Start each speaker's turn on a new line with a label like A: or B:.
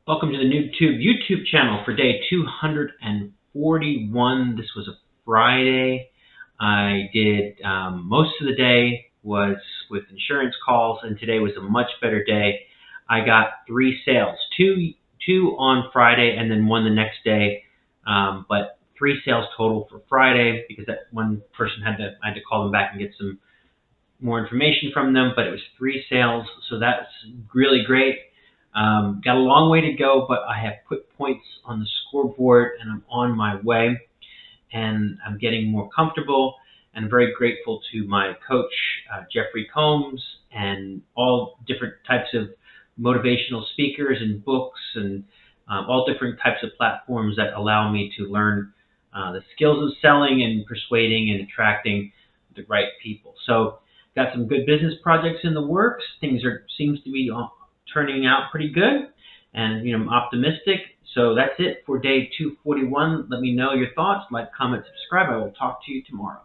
A: Welcome to the YouTube channel for day 241. This was a Friday. I did most of the day was with insurance calls, and today was a much better day. I got 3 sales, two on Friday and then one the next day, but 3 sales total for Friday because that one person I had to call them back and get some more information from them, but it was 3 sales, so that's really great. Got a long way to go, but I have put points on the scoreboard and I'm on my way, and I'm getting more comfortable, and I'm very grateful to my coach, Jeffrey Combs, and all different types of motivational speakers and books and all different types of platforms that allow me to learn the skills of selling and persuading and attracting the right people. So got some good business projects in the works. Things seems to be turning out pretty good, and I'm optimistic. So that's it for day 241. Let me know your thoughts, like, comment, subscribe. I will talk to you tomorrow.